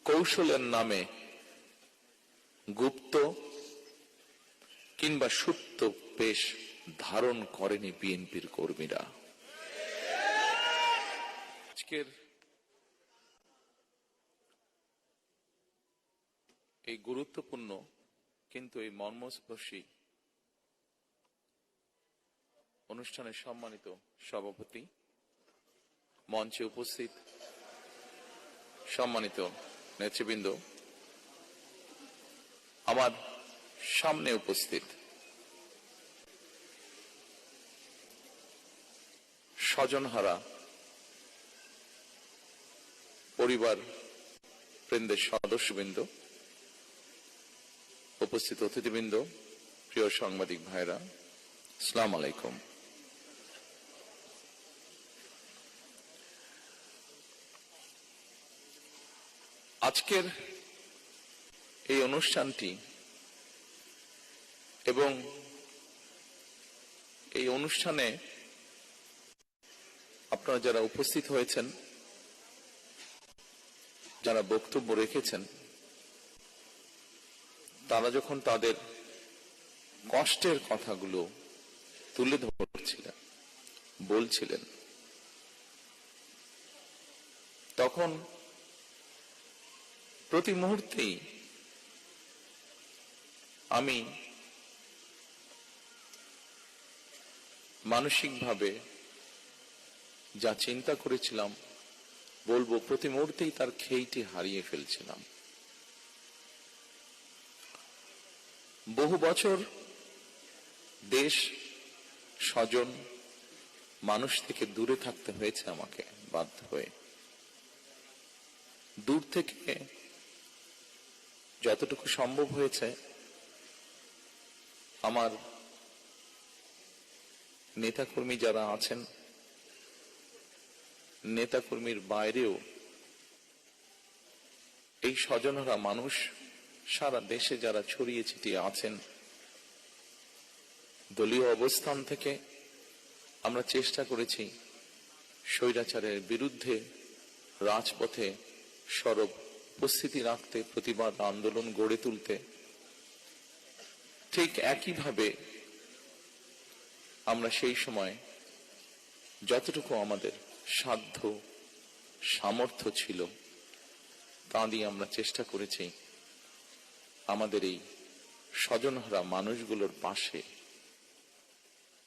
কৌশলের নামে গুপ্ত কিংবা সুপ্ত বেশ ধারণ করেনি বিএনপির কর্মীরা। আজকের এই গুরুত্বপূর্ণ কিন্তু এই মর্মস্পর্শী অনুষ্ঠানের সম্মানিত সভাপতি, মঞ্চে উপস্থিত সম্মানিত নেতৃবৃন্দ, আমার সামনে উপস্থিত স্বজনহারা পরিবার বৃন্দের সদস্যবৃন্দ, উপস্থিত অতিথিবৃন্দ, প্রিয় সাংবাদিক ভাইরা, আসসালামু আলাইকুম। আজকের এই অনুষ্ঠানটি এবং এই অনুষ্ঠানে আপনারা যারা উপস্থিত হয়েছেন, যারা বক্তব্য রেখেছেন, তারা যখন তাদের কষ্টের কথাগুলো তুলে ধরছিলেন, বলছিলেন, তখন প্রতি মুহূর্তেই আমি মানসিকভাবে যা চিন্তা করেছিলাম, বলবো প্রতি মুহূর্তেই তার খেইটি হারিয়ে ফেলছিলাম। বহু বছর দেশ, স্বজন, মানুষ থেকে দূরে থাকতে হয়েছে আমাকে, বাধ্য হয়ে। দূর থেকে যতটুকু সম্ভব হয়েছে আমার নেতাকর্মী যারা আছেন, নেতাকর্মীর বাইরেও এই স্বজনরা মানুষ সারা দেশে যারা ছড়িয়ে ছিটিয়ে আছেন, দলীয় অবস্থান থেকে আমরা চেষ্টা করেছি স্বৈরাচারের বিরুদ্ধে রাজপথে সরব উপস্থিতি রাখতে, প্রতিবাদ আন্দোলন গড়ে তুলতে। ঠিক একইভাবে আমরা সেই সময় যতটুকু আমাদের সাধ্য সামর্থ্য ছিল তা দিয়ে আমরা চেষ্টা করেছি আমাদের এই স্বজনহারা মানুষগুলোর পাশে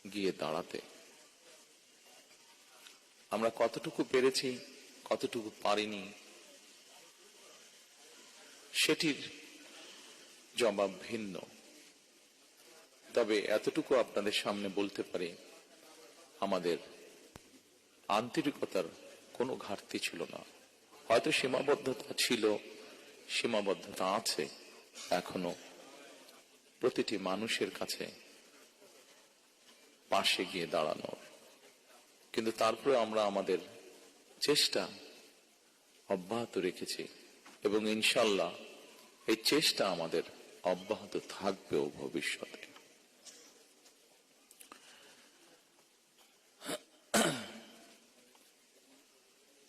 গিয়ে দাঁড়াতে। আমরা কতটুকু পেরেছি, কতটুকু পারিনি, সেটির জবাব ভিন্ন। তবে এতটুকু আপনাদের সামনে বলতে পারি, আমাদের আন্তরিকতার কোনো ঘাটতি ছিল না। হয়তো সীমাবদ্ধতা ছিল, সীমাবদ্ধতা আছে এখনো প্রতিটি মানুষের কাছে পাশে গিয়ে দাঁড়ানোর, কিন্তু তারপরে আমরা আমাদের চেষ্টা অব্যাহত রেখেছি এবং ইনশাল্লাহ এই চেষ্টা আমাদের অব্যাহত থাকবেও ভবিষ্যতে।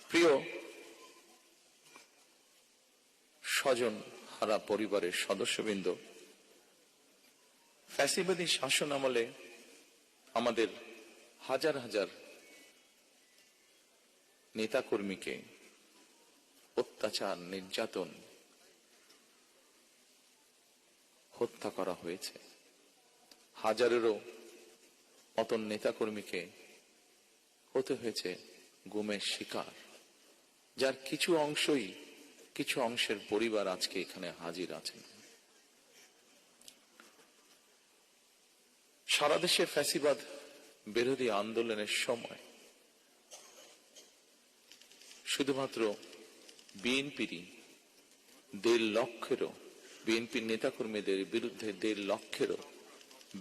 প্রিয় স্বজন হারা পরিবারের সদস্যবৃন্দ, ফ্যাসিবাদী শাসন আমলে আমাদের হাজার হাজার নেতাকর্মীকে অত্যাচার, নির্যাতন, হত্যা করা হয়েছে। হাজারেরও মতন নেতাকর্মীকে হতে হয়েছে গুমের শিকার, যার কিছু অংশের পরিবার আজকে এখানে হাজির আছেন। সারা দেশে ফ্যাসিবাদ বিরোধী আন্দোলনের সময় শুধুমাত্র বিএনপির নেতাকর্মীদের বিরুদ্ধে 1.5 লক্ষেরও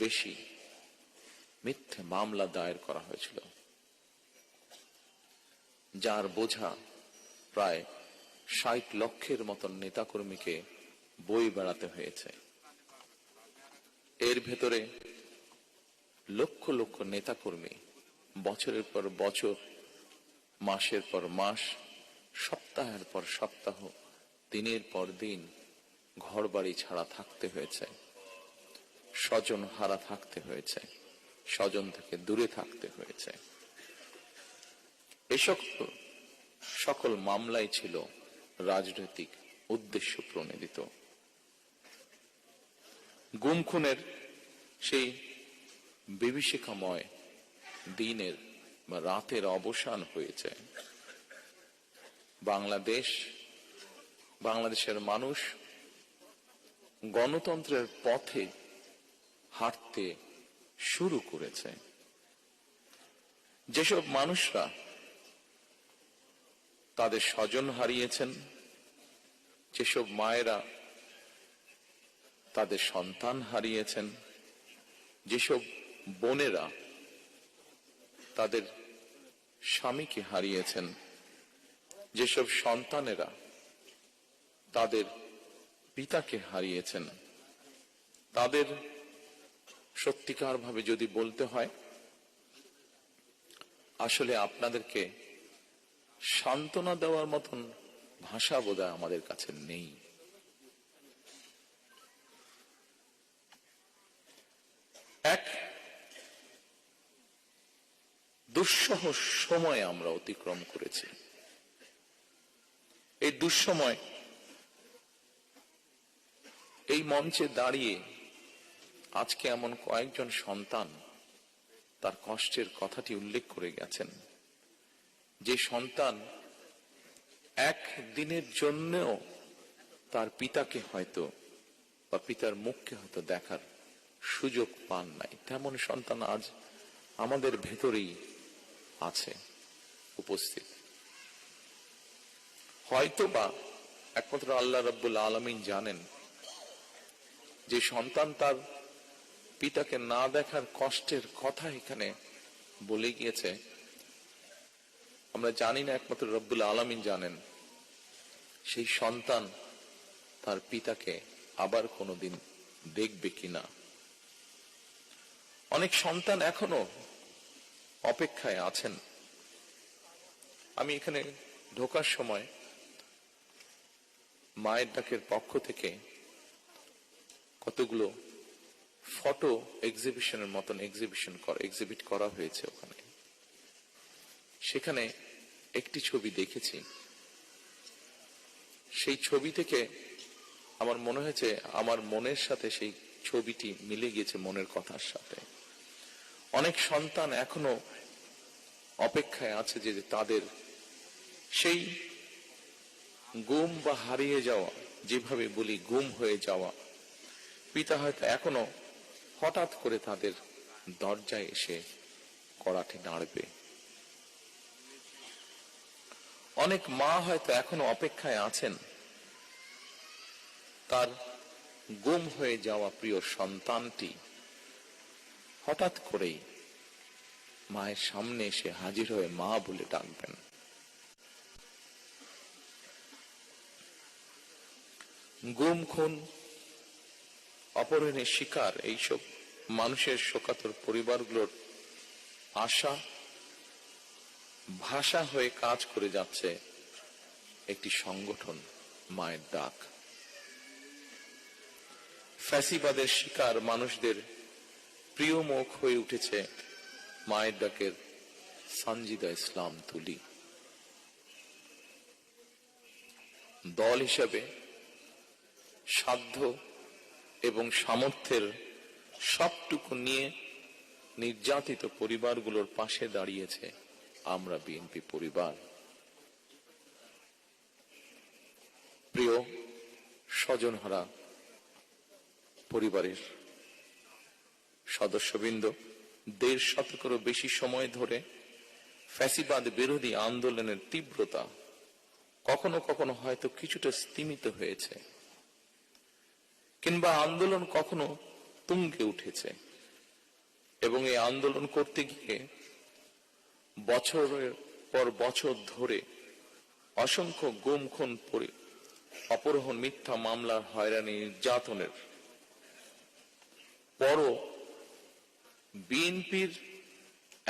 বেশি মিথ্যে মামলা দায়ের করা হয়েছিল, যার বোঝা প্রায় 60 লক্ষের মতন নেতাকর্মীকে বই বেড়াতে হয়েছে। এর ভেতরে লক্ষ লক্ষ নেতাকর্মী বছরের পর বছর, মাসের পর মাস, সপ্তাহের পর সপ্তাহ দিনের পর দিন ঘর বাড়ি ছাড়া থাকতে হয়েছে, স্বজন হারা থাকতে হয়েছে, স্বজন থেকে দূরে থাকতে হয়েছে। এসব সকল মামলাই ছিল রাজনৈতিক উদ্দেশ্য প্রণোদিত। গুম খুনের সেই বিভীষিকাময় দিনের বা রাতের অবসান হয়েছে। বাংলাদেশের মানুষ গণতন্ত্রের পথে হাঁটতে শুরু করেছে। যেসব মানুষরা তাদের স্বজন হারিয়েছেন, যেসব মায়েরা তাদের সন্তান হারিয়েছেন, যেসব বোনেরা তাদের স্বামীকে হারিয়েছেন, যেসব সন্তানেরা তাদের পিতাকে হারিয়েছেন, তাদের সত্যিকার ভাবে যদি বলতে হয়, আসলে আপনাদেরকে সান্ত্বনা দেওয়ার মতন ভাষা বোধহয় আমাদের কাছে নেই। এক দুঃসহ সময় আমরা অতিক্রম করেছি। এই দুঃসময় এই মঞ্চে দাঁড়িয়ে আজকে এমন কয়েকজন সন্তান তার কষ্টের কথাটি উল্লেখ করে গেছেন, যে সন্তান এক দিনের জন্যও তার পিতাকে হয়তো বা পিতার মুখকে হয়তো দেখার সুযোগ পান নাই, তেমন সন্তান আজ আমাদের ভেতরেই আছে উপস্থিত। হয়তো বা একমাত্র আল্লাহ রাব্বুল আলামিন জানেন যে সন্তান তার পিতাকে না দেখার কষ্টের কথা এখানে বলে গিয়েছে। আমরা জানি না, একমাত্র রব্বুল আলামিন জানেন সেই সন্তান তার পিতাকে আবার কোনোদিন দেখবে কিনা। অনেক সন্তান এখনো অপেক্ষায় আছেন। আমি এখানে ঢোকার সময় মায়ের ডাকের পক্ষ থেকে কতগুলো ফটো এক্সিবিশনের মতন এক্সিবিট করা হয়েছে ওখানে। সেখানে একটি ছবি দেখেছি, সেই ছবি থেকে আমার মনে হয়েছে আমার মনের সাথে সেই ছবিটি মিলে গিয়েছে মনের কথার সাথে। অনেক সন্তান এখনো অপেক্ষায় আছে যে তাদের সেই গুম বা হারিয়ে যাওয়া, যেভাবে বলি গুম হয়ে যাওয়া পিতা হয়তো এখনো হঠাৎ করে তাদের দরজায় এসে কড়াটি নাড়বে। অনেক মা হয়তো এখনো অপেক্ষায় আছেন তার গুম হয়ে যাওয়া প্রিয় সন্তানটি হঠাৎ করেই মায়ের সামনে এসে হাজির হয়ে মা বলে ডাকবেন। গুম খুন অপহরণের শিকার এইসব মানুষের শোকাতুর পরিবারগুলোর আশা ভাষা হয়ে কাজ করে যাচ্ছে একটি সংগঠন, মায়ের ডাক। ফ্যাসিবাদের শিকার মানুষদের প্রিয় মুখ হয়ে উঠেছে মায়ের ডাকের সানজিদা ইসলাম তুলি। দল হিসাবে সাধ্য এবং সামর্থ্যের সবটুকু নিয়ে নির্যাতিত পরিবারগুলোর পাশে দাঁড়িয়েছে আমরা বিএনপি পরিবার। প্রিয় স্বজনহারা পরিবারের সদস্যবৃন্দ, ১.৫ শতকেরও বেশি সময় ধরে ফ্যাসিবাদ বিরোধী আন্দোলনের তীব্রতা কখনো কখনো হয়তো কিছুটা স্তিমিত হয়েছে, কিংবা আন্দোলন কখনো তুঙ্গে উঠেছে, এবং এই আন্দোলন করতে গিয়ে বছরের পর বছর ধরে অসংখ্য গুম খুন, অপহরণ, মিথ্যা মামলার হয়রানি, নির্যাতনের পরও বিএনপির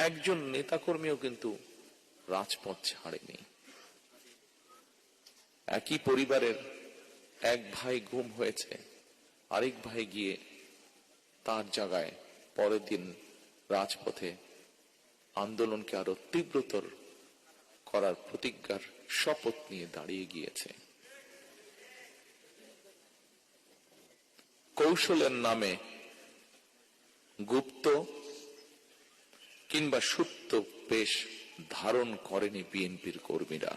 একজন নেতাকর্মীও কিন্তু রাজপথ ছাড়েনি। একই পরিবারের এক ভাই গুম হয়েছে, আরেক ভাই গিয়ে তার জায়গায় পরের দিন রাজপথে আন্দোলনকে আরো তীব্রতর করার প্রতিজ্ঞার শপথ নিয়ে দাঁড়িয়ে গিয়েছে। কৌশলের নামে গুপ্ত কিংবা সুপ্ত বেশ ধারণ করেনি বিএনপির কর্মীরা।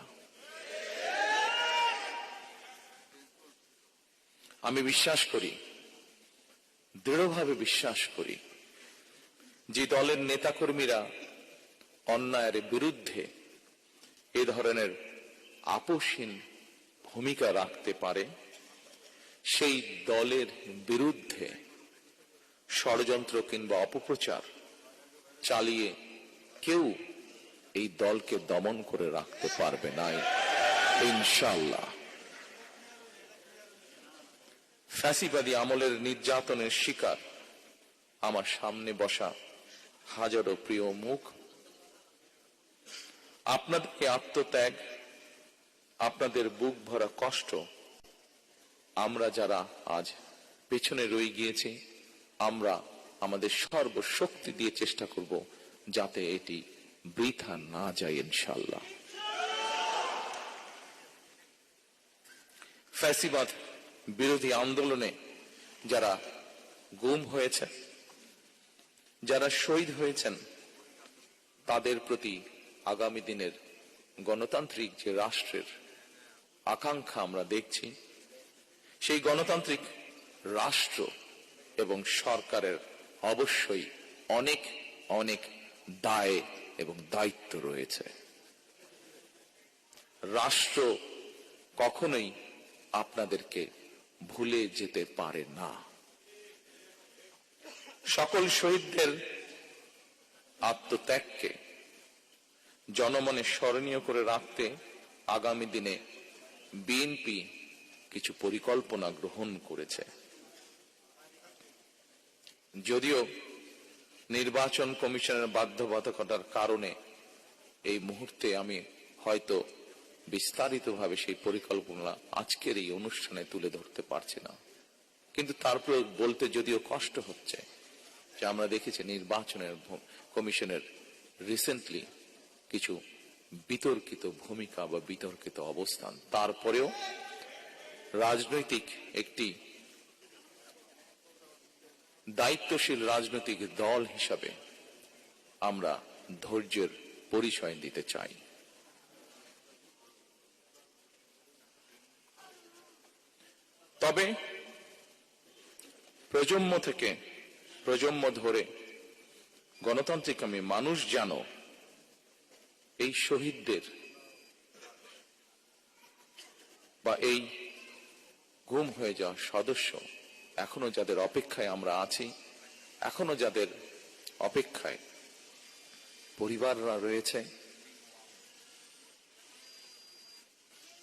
আমি বিশ্বাস করি, দৃঢ়ভাবে বিশ্বাস করি, যে দলের নেতাকর্মীরা অন্যায়ের বিরুদ্ধে এ ধরনের আপোষহীন ভূমিকা রাখতে পারে, সেই দলের বিরুদ্ধে ষড়যন্ত্র কিংবা অপপ্রচার চালিয়ে কেউ এই দলকে দমন করে রাখতে পারবে না ইনশাআল্লাহ। ফ্যাসিবাদী আমলের নির্যাতনের শিকার আমার সামনে বসা হাজারো প্রিয় মুখ, আপনাদের আত্মত্যাগ, আপনাদের বুক ভরা কষ্ট, আমরা যারা আজ পেছনে রয়ে গিয়েছি, আমরা আমাদের সর্বশক্তি দিয়ে চেষ্টা করব যাতে এটি বৃথা না যায় ইনশাআল্লাহ। ফ্যাসিবাদ বিরোধী আন্দোলনে যারা গুম হয়েছে, যারা শহীদ হয়েছেন, তাদের প্রতি আগামী দিনের গণতান্ত্রিক যে রাষ্ট্রের আকাঙ্ক্ষা আমরা দেখছি, সেই গণতান্ত্রিক রাষ্ট্র এবং সরকারের অবশ্যই অনেক অনেক দায় এবং দায়িত্ব রয়েছে। রাষ্ট্র কখনোই আপনাদেরকে ভুলে যেতে পারে না। সকল শহীদদের আত্মত্যাগকে জনমনে স্মরণীয় করে রাখতে আগামী দিনে বিএনপি কিছু পরিকল্পনা গ্রহণ করেছে। যদিও নির্বাচন কমিশনের বাধ্যবাধকতার কারণে এই মুহূর্তে আমি হয়তো বিস্তারিতভাবে সেই পরিকল্পনা আজকের এই অনুষ্ঠানে তুলে ধরতে পারছি না, কিন্তু তারপর বলতে যদিও কষ্ট হচ্ছে যে আমরা দেখেছি নির্বাচনের কমিশনের রিসেন্টলি কিছু বিতর্কিত ভূমিকা বা বিতর্কিত অবস্থান। তারপরেও রাজনৈতিক একটি দায়িত্বশীল রাজনৈতিক দল হিসাবে আমরা ধৈর্যের পরিচয় দিতে চাই। তবে প্রজন্ম থেকে প্রজন্ম ধরে গণতান্ত্রিক আমি মানুষ যেন এই শহীদদের বা এই গুম হয়ে যাওয়া সদস্য, এখনো যাদের অপেক্ষায় আমরা আছি, এখনো যাদের অপেক্ষায় পরিবাররা রয়েছে,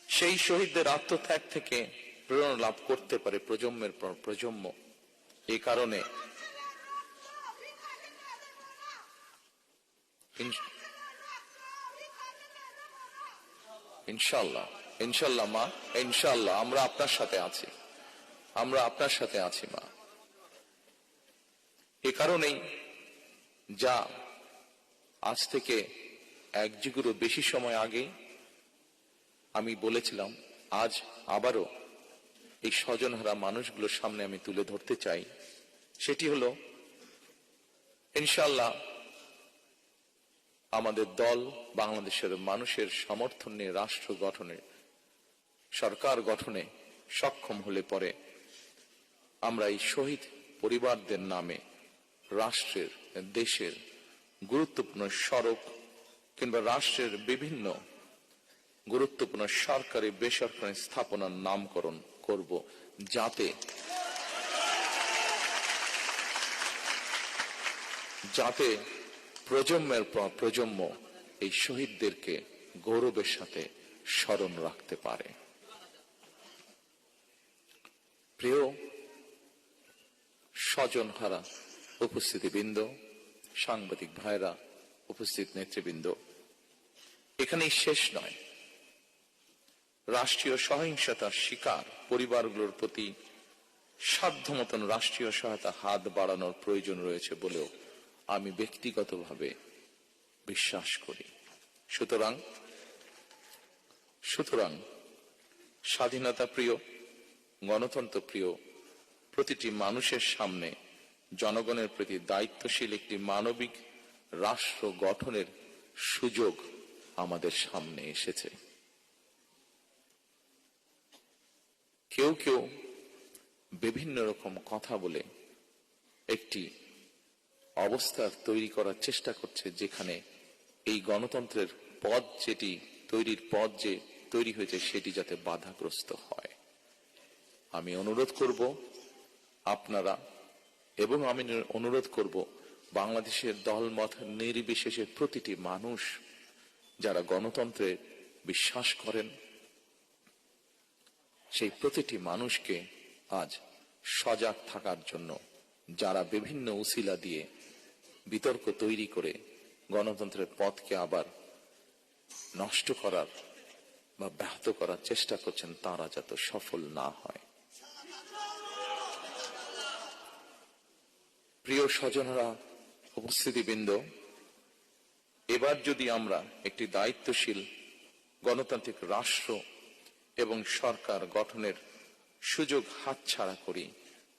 সেই শহীদদের আত্মত্যাগ থেকে প্রেরণা লাভ করতে পারে প্রজন্মের পর প্রজন্ম। এই কারণে ইনশাআল্লাহ ইনশাআল্লাহ মা, ইনশাআল্লাহ আমরা আপনার সাথে আছি, আমরা আপনার সাথে আছি মা। এ কারণেই যা আজ থেকে এক যুগেরও বেশি সময় আগে আমি বলেছিলাম, আজ আবারও এই স্বজনহারা মানুষগুলোর সামনে আমি তুলে ধরতে চাই। সেটি হলো ইনশাআল্লাহ আমাদের দল বাংলাদেশের মানুষের সমর্থন নিয়ে রাষ্ট্র গঠনে, সরকার গঠনে সক্ষম হলে পরে আমরা এই শহীদ পরিবারদের নামে রাষ্ট্রের, দেশের গুরুত্বপূর্ণ সড়ক কিংবা রাষ্ট্রের বিভিন্ন গুরুত্বপূর্ণ সরকারি বেসরকারি স্থাপনার নামকরণ করব, যাতে প্রজন্মের পর প্রজন্ম এই শহীদদেরকে গৌরবের সাথে স্মরণ রাখতে পারে। প্রিয় স্বজনহারা উপস্থিতিবৃন্দ, সাংবাদিক ভাইরা, উপস্থিত নেতৃবৃন্দ, এখানেই শেষ নয়। রাষ্ট্রীয় সহিংসতার শিকার পরিবারগুলোর প্রতি সাধ্য মতন রাষ্ট্রীয় সহায়তা হাত বাড়ানোর প্রয়োজন রয়েছে বলেও আমি ব্যক্তিগতভাবে বিশ্বাস করি। সুতরাং স্বাধীনতা প্রিয়, গণতন্ত্র প্রিয় প্রতিটি মানুষের সামনে জনগণের প্রতি দায়িত্বশীল একটি মানবিক রাষ্ট্র গঠনের সুযোগ আমাদের সামনে এসেছে। কেউ বিভিন্ন রকম কথা বলে একটি অবস্থা তৈরি করার চেষ্টা করছে, যেখানে এই গণতন্ত্রের পথ যে তৈরি হয়েছে সেটি যাতে বাধাগ্রস্ত হয়। আমি অনুরোধ করব আপনারা, এবং আমি অনুরোধ করব বাংলাদেশের দলমত নির্বিশেষে প্রতিটি মানুষ যারা গণতন্ত্রে বিশ্বাস করেন, সেই প্রতিটি মানুষকে আজ সজাগ থাকার জন্য, যারা বিভিন্ন উসিলা দিয়ে বিতর্ক তৈরি করে গণতন্ত্রের পথকে আবার নষ্ট করার বা ব্যাহত করার চেষ্টা করছেন, তারা যাতে সফল না হয়। প্রিয় স্বজনরা, উপস্থিতিবৃন্দ, এবার যদি আমরা একটি দায়িত্বশীল গণতান্ত্রিক রাষ্ট্র এবং সরকার গঠনের সুযোগ হাতছাড়া করি,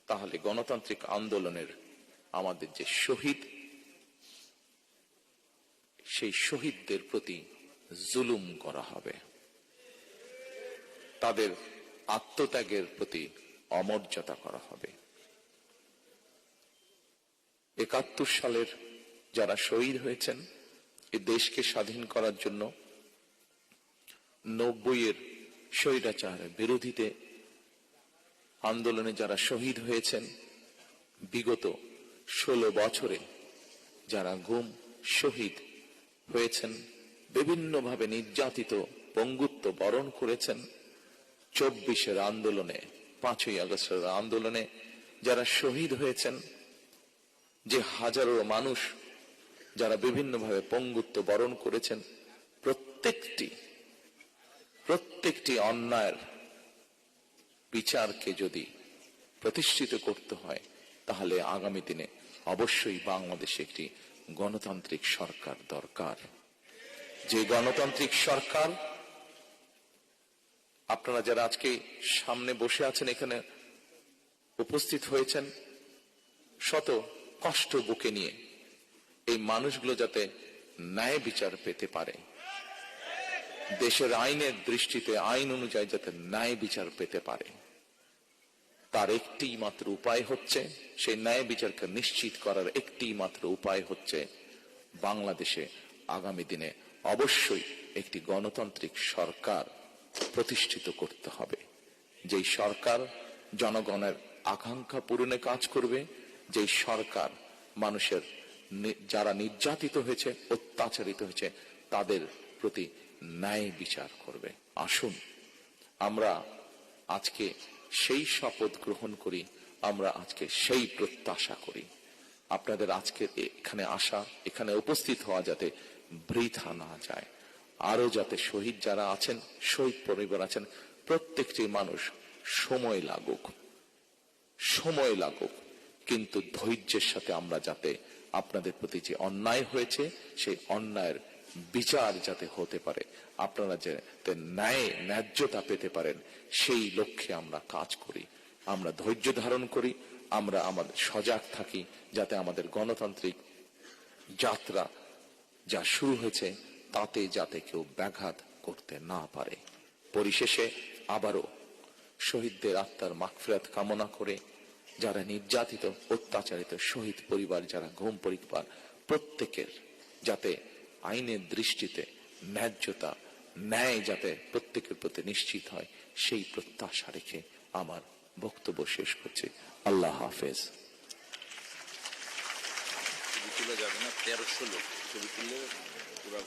তাহলে গণতান্ত্রিক আন্দোলনের আমাদের যে শহীদ, সেই শহীদদের প্রতি জুলুম করা হবে, তাদের আত্মত্যাগের প্রতি অমর্যাদা করা হবে। ৭১ সালের যারা শহীদ হয়েছেন এই দেশকে স্বাধীন করার জন্য, ৯০-এর স্বৈরাচার বিরোধীতে আন্দোলনে যারা শহীদ হয়েছেন, বিগত ১৬ বছরে যারা গুম শহীদ হয়েছেন, বিভিন্নভাবে নির্যাতিত পঙ্গুত্ব বরণ করেছেন, ২৪-এর আন্দোলনে, ৫ই আগস্টের আন্দোলনে যারা শহীদ হয়েছেন, যে হাজারো মানুষ যারা বিভিন্নভাবে পঙ্গুত্ব বরণ করেছেন, প্রত্যেকটি অন্যায়ের বিচারকে যদি প্রতিষ্ঠিত করতে হয়, তাহলে আগামী দিনে অবশ্যই বাংলাদেশে একটি গণতান্ত্রিক সরকার দরকার। যে গণতান্ত্রিক সরকার, আপনারা যারা আজকে সামনে বসে আছেন, এখানে উপস্থিত হয়েছেন, শত কষ্ট বুকে নিয়ে এই মানুষগুলো যাতে ন্যায় বিচার পেতে পারে, দেশের আইনের দৃষ্টিতে আইন অনুযায়ী যাতে ন্যায় বিচার পেতে পারে, তার একটি মাত্র উপায় হচ্ছে, সেই ন্যায় বিচারকে নিশ্চিত করার একটি মাত্র উপায় হচ্ছে বাংলাদেশে আগামী দিনে অবশ্যই একটি গণতান্ত্রিক সরকার প্রতিষ্ঠিত করতে হবে। যেই সরকার জনগণের আকাঙ্ক্ষা পূরণে কাজ করবে, যেই সরকার মানুষের যারা নির্যাতিত হয়েছে, অত্যাচারিত হয়েছে, তাদের প্রতি ন্যায় বিচার করবে। আসুন আমরা আজকে সেই শপথ গ্রহণ করি, আমরা আজকে সেই প্রত্যাশা করি। আপনাদের আজকে এখানে আসা, এখানে উপস্থিত হওয়া যাতে বৃথা না যায়। আরো যাতে শহীদ যারা আছেন, শহীদ পরিবার আছেন, প্রত্যেকটি মানুষ সময় লাগুক, কিন্তু ধৈর্যের সাথে আমরা যাতে আপনাদের প্রতি যে অন্যায় হয়েছে সেই অন্যায়ের বিচার যাতে হতে পারে, আপনারা যাতে ন্যায্যতা পেতে পারেন, সেই লক্ষ্যে আমরা কাজ করি, আমরা ধৈর্য ধারণ করি, আমরা আমাদের সজাগ থাকি, যাতে আমাদের গণতান্ত্রিক যাত্রা যা শুরু হয়েছে তাতে যাতে কেউ ব্যাঘাত করতে না পারে। পরিশেষে আবারও শহীদদের আত্মার মাগফিরাত কামনা করে, যারা নির্যাতিত অত্যাচারিত শহীদ পরিবার, যারা গুম পরিবার, প্রত্যেকের যাতে আইনের দৃষ্টিতে ন্যায্যতা, ন্যায় যাতে প্রত্যেকের প্রতি নিশ্চিত হয়, সেই প্রত্যাশা রেখে আমার বক্তব্য শেষ করছি। আল্লাহ হাফেজ। ছবি তোলা যাবে না, ১৩০০ লোক ছবি তুললে পুরো